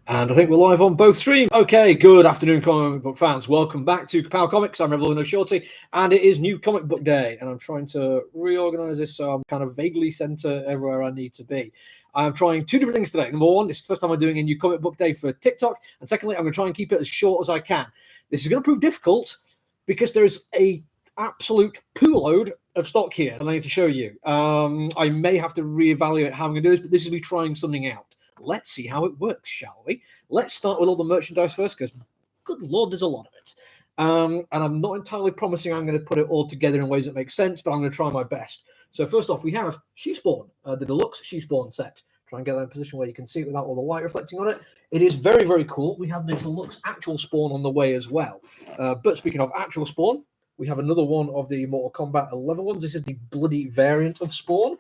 And I think we're live on both streams. Okay, good afternoon, comic book fans. Welcome back to Ka-Pow Comics. I'm Revoluno Shorty, and it is New Comic Book Day. And I'm trying to reorganize this so I'm kind of vaguely center everywhere I need to be. I'm trying two different things today. Number one, this is the first time I'm doing a New Comic Book Day for TikTok. And secondly, I'm going to try and keep it as short as I can. This is going to prove difficult because there's a absolute poo load of stock here that I need to show you. I may have to reevaluate how I'm going to do this, but this is me trying something out. Let's see how it works, shall we? Let's start with all the merchandise first, because good lord, there's a lot of it. And I'm not entirely promising I'm going to put it all together in ways that make sense, but I'm going to try my best. So first off, we have She Spawn, the deluxe She Spawn set. Try and get that in a position where you can see it without all the light reflecting on it. It is very, very cool. We have the deluxe actual Spawn on the way as well. But speaking of actual Spawn, we have another one of the Mortal Kombat 11 ones. This is the bloody variant of Spawn,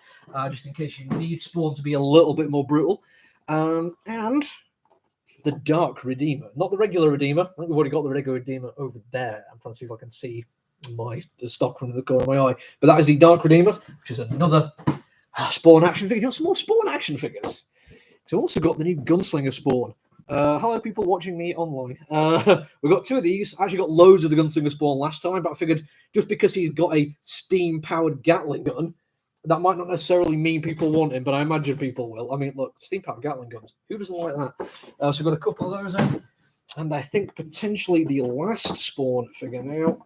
just in case you need Spawn to be a little bit more brutal. And the Dark Redeemer, not the regular Redeemer. I think we've already got the regular Redeemer over there. I'm trying to see if I can see the stock from the corner of my eye. But that is the Dark Redeemer, which is another Spawn action figure. You know, some more Spawn action figures. So we've also got the new Gunslinger Spawn. Hello, people watching me online. We've got two of these. I actually got loads of the Gunslinger Spawn last time, but I figured just because he's got a steam-powered Gatling gun, that might not necessarily mean people want him, but I imagine people will. I mean, look, steam-powered Gatling guns. Who doesn't like that? So we've got a couple of those in. And I think potentially the last Spawn figure now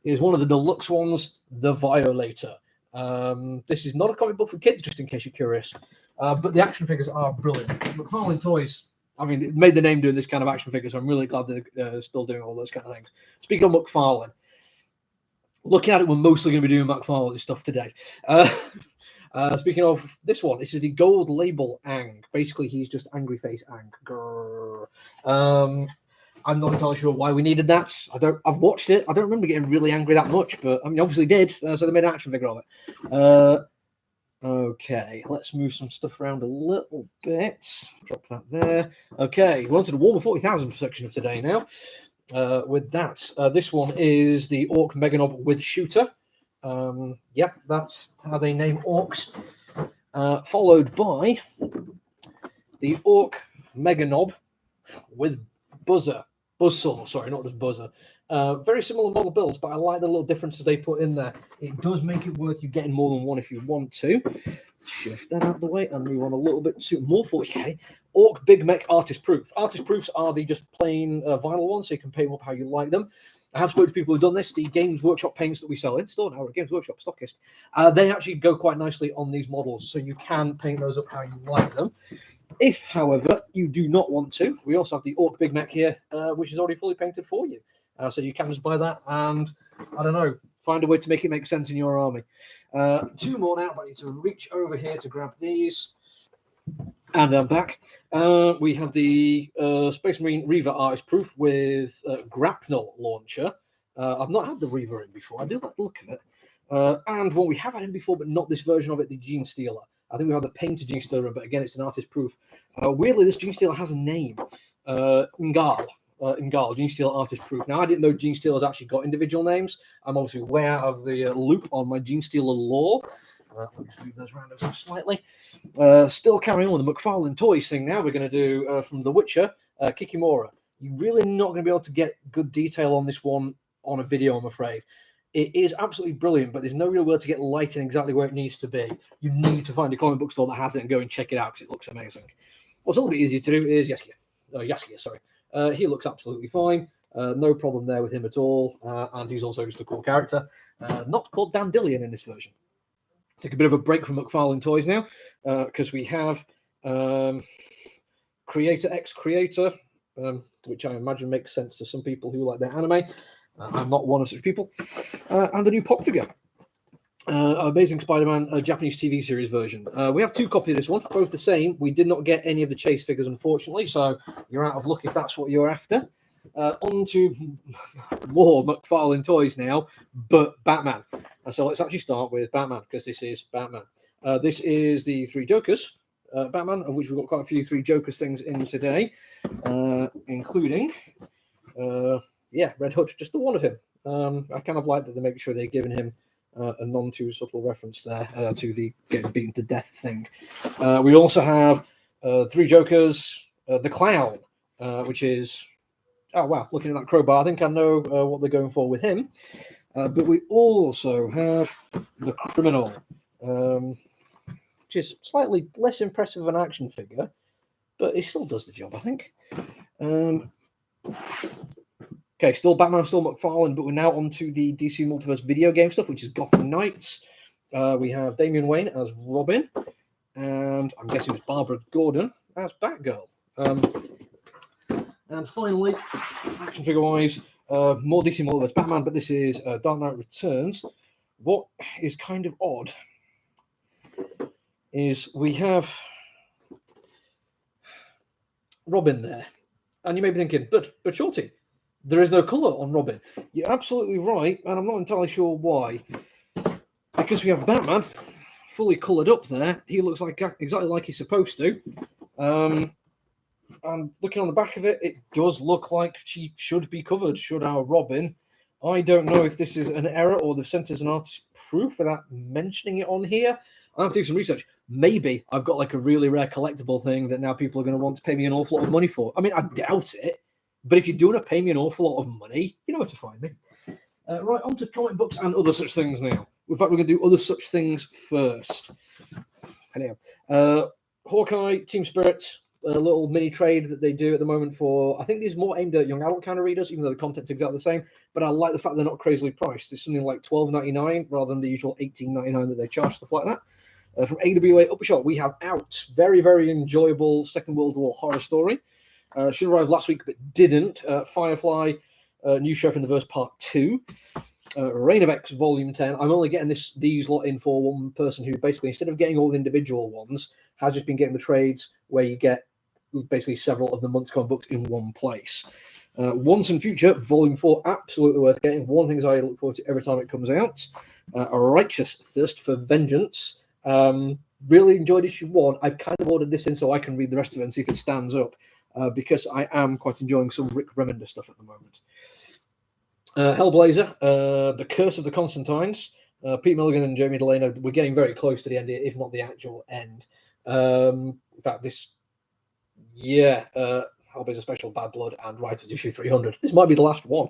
is one of the deluxe ones, the Violator. This is not a comic book for kids, just in case you're curious. But the action figures are brilliant. McFarlane Toys, I mean, it made the name doing this kind of action figures. So I'm really glad they're still doing all those kind of things. Speaking of McFarlane, looking at it, we're mostly going to be doing McFarlane stuff today. Speaking of this one, this is the gold label Ang. Basically, he's just angry face Ang. Grrr. I'm not entirely sure why we needed that. I've watched it. I don't remember getting really angry that much, but I mean, obviously did. So they made an action figure of it. Okay, let's move some stuff around a little bit. Drop that there. Okay, we're on to the Warmer 40,000 section of today now. With that, this one is the Orc Meganob with Shooter. Yeah, that's how they name orcs. Followed by the Orc Meganob with Buzzsaw. Sorry, not just Buzzer. Very similar model builds, but I like the little differences they put in there. It does make it worth you getting more than one if you want to. Shift that out of the way and move on a little bit to more 40k. Orc Big Mech Artist Proof. Artist Proofs are the just plain vinyl ones, so you can paint them up how you like them. I have spoken to people who've done this. The Games Workshop paints that we sell in store now, Games Workshop stockist, they actually go quite nicely on these models, so you can paint those up how you like them. If, however, you do not want to, we also have the Orc Big Mech here, which is already fully painted for you. So you can just buy that and, I don't know, find a way to make it make sense in your army. Two more now, but I need to reach over here to grab these. And I'm back. We have the Space Marine Reaver Artist Proof with Grapnel Launcher. I've not had the Reaver in before. I do like the look of it. And one we have had in before, but not this version of it, the Gene Stealer. I think we have the painted Gene Stealer, but again, it's an artist proof. Weirdly, this Gene Stealer has a name. Ngal, Gene Stealer Artist Proof. Now, I didn't know Gene Stealer's actually got individual names. I'm obviously aware of the loop on my Gene Stealer lore. Let me just move those around ever so slightly. Still carrying on with the McFarlane Toys thing now. We're going to do, from The Witcher, Kikimora. You're really not going to be able to get good detail on this one on a video, I'm afraid. It is absolutely brilliant, but there's no real way to get lighting exactly where it needs to be. You need to find a comic book store that has it and go and check it out because it looks amazing. What's a little bit easier to do is Yaskia, sorry. He looks absolutely fine. No problem there with him at all. And he's also just a cool character. Not called Dandelion in this version. Take a bit of a break from McFarlane Toys now, because we have Creator X Creator, which I imagine makes sense to some people who like their anime. I'm not one of such people. And the new pop figure. Amazing Spider-Man Japanese TV series version. We have two copies of this one, both the same. We did not get any of the chase figures, unfortunately, so you're out of luck if that's what you're after. On to more McFarlane Toys now, but Batman. So let's actually start with Batman, because this is Batman. This is the Three Jokers Batman, of which we've got quite a few Three Jokers things in today, including, Red Hood, just the one of him. I kind of like that they make sure they're giving him a non too subtle reference there to the getting beaten to death thing. We also have Three Jokers, the Clown, which is, oh wow, looking at that crowbar, I think I know what they're going for with him. But we also have the Criminal, which is slightly less impressive of an action figure, but it still does the job, I think. Okay, still Batman, still McFarlane, but we're now on to the DC Multiverse video game stuff, which is Gotham Knights. We have Damian Wayne as Robin, and I'm guessing it's Barbara Gordon as Batgirl. And finally, action figure-wise, more DC Multiverse Batman, but this is Dark Knight Returns. What is kind of odd is we have Robin there. And you may be thinking, but Shorty, there is no colour on Robin. You're absolutely right, and I'm not entirely sure why. Because we have Batman fully coloured up there. He looks like exactly like he's supposed to. And looking on the back of it, it does look like she should be covered, should our Robin. I don't know if this is an error or they've sent us an artist proof without mentioning it on here. I have to do some research. Maybe I've got like a really rare collectible thing that now people are going to want to pay me an awful lot of money for. I mean, I doubt it. But if you do want to pay me an awful lot of money, you know where to find me. Right, on to comic books and other such things now. In fact, we're going to do other such things first. Anyhow, Hawkeye, Team Spirit, a little mini trade that they do at the moment for, I think these are more aimed at young adult kind of readers, even though the content's exactly the same. But I like the fact they're not crazily priced. It's something like $12.99 rather than the usual $18.99 that they charge, stuff like that. From AWA Uppershot, we have Out. Very, very enjoyable Second World War horror story. Should arrive last week, but didn't. Firefly, New Sheriff in the Verse Part 2. Reign of X Volume 10. I'm only getting these lot in for one person who basically, instead of getting all the individual ones, has just been getting the trades where you get basically several of the month's comic books in one place. Once and Future, Volume 4, absolutely worth getting. One of the things I look forward to every time it comes out. A Righteous Thirst for Vengeance. Really enjoyed issue 1. I've kind of ordered this in so I can read the rest of it and see if it stands up. Because I am quite enjoying some Rick Remender stuff at the moment. Hellblazer, The Curse of the Constantines. Pete Milligan and Jamie Delano, we're getting very close to the end here, if not the actual end. In fact, Hellblazer Special, Bad Blood, and Right of issue 300. This might be the last one.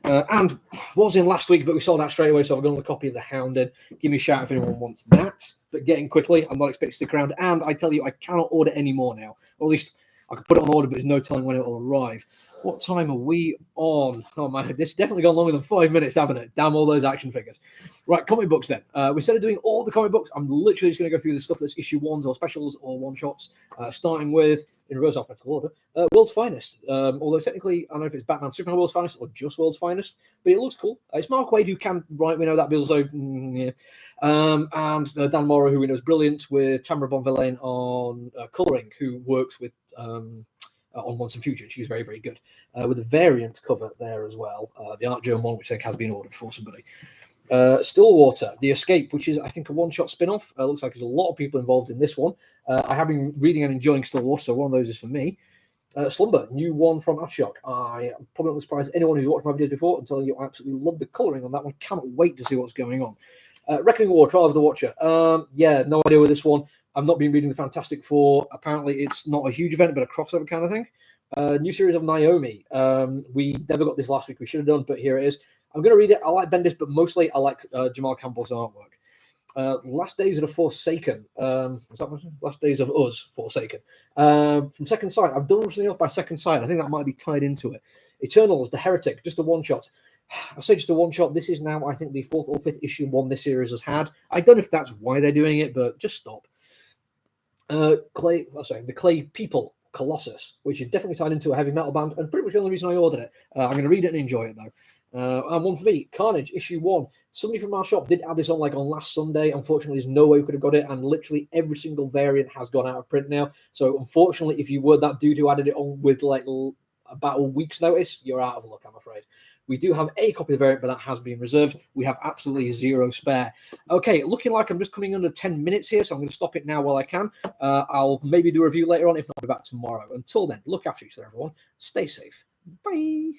And was in last week, but we sold out straight away, so I've got a copy of The Hound in. Give me a shout if anyone wants that. But getting quickly, I'm not expecting to stick around. And I tell you, I cannot order any more now. Or at least I could put it on order, but there's no telling when it will arrive. What time are we on? Oh my, this definitely gone longer than 5 minutes, haven't it? Damn all those action figures. Right, comic books then. Instead of doing all the comic books, I'm literally just going to go through the stuff that's issue 1s or specials or one-shots, starting with, in reverse alphabetical order, World's Finest. Although technically, I don't know if it's Batman Superman World's Finest or just World's Finest, but it looks cool. It's Mark Waid who can write, we know that, Bill, so yeah. And Dan Morrow, who we know is brilliant, with Tamara Bonvillain on colouring, who works with on Once and Future. She's very, very good. With a variant cover there as well. The Art Journal one, which I think has been ordered for somebody. Stillwater, The Escape, which is, I think, a one-shot spin-off. Looks like there's a lot of people involved in this one. I have been reading and enjoying Stillwater, so one of those is for me. Slumber, new one from Aftershock. I probably not surprised anyone who's watched my videos before and telling you I absolutely love the colouring on that one. Cannot wait to see what's going on. Reckoning War, Trial of the Watcher. Yeah, no idea with this one. I've not been reading the Fantastic Four. Apparently, it's not a huge event, but a crossover kind of thing. New series of Naomi. We never got this last week. We should have done, but here it is. I'm going to read it. I like Bendis, but mostly I like Jamal Campbell's artwork. Last Days of the Forsaken. What's that one? Last Days of Us, Forsaken. From Second Sight. I've done something else by Second Sight. I think that might be tied into it. Eternals, The Heretic, just a one-shot. I say just a one-shot. This is now, I think, the 4th or 5th issue one this series has had. I don't know if that's why they're doing it, but just stop. The Clay People, Colossus, which is definitely tied into a heavy metal band, and pretty much the only reason I ordered it. I'm going to read it and enjoy it, though. And one for me, Carnage, issue 1. Somebody from our shop did add this on on last Sunday. Unfortunately, there's no way we could have got it, and literally every single variant has gone out of print now. So, unfortunately, if you were that dude who added it on with about a week's notice, you're out of luck, I'm afraid. We do have a copy of the variant, but that has been reserved. We have absolutely zero spare. Okay, looking like I'm just coming under 10 minutes here, so I'm going to stop it now while I can. I'll maybe do a review later on, if not, I'll be back tomorrow. Until then, look after each other, everyone. Stay safe. Bye.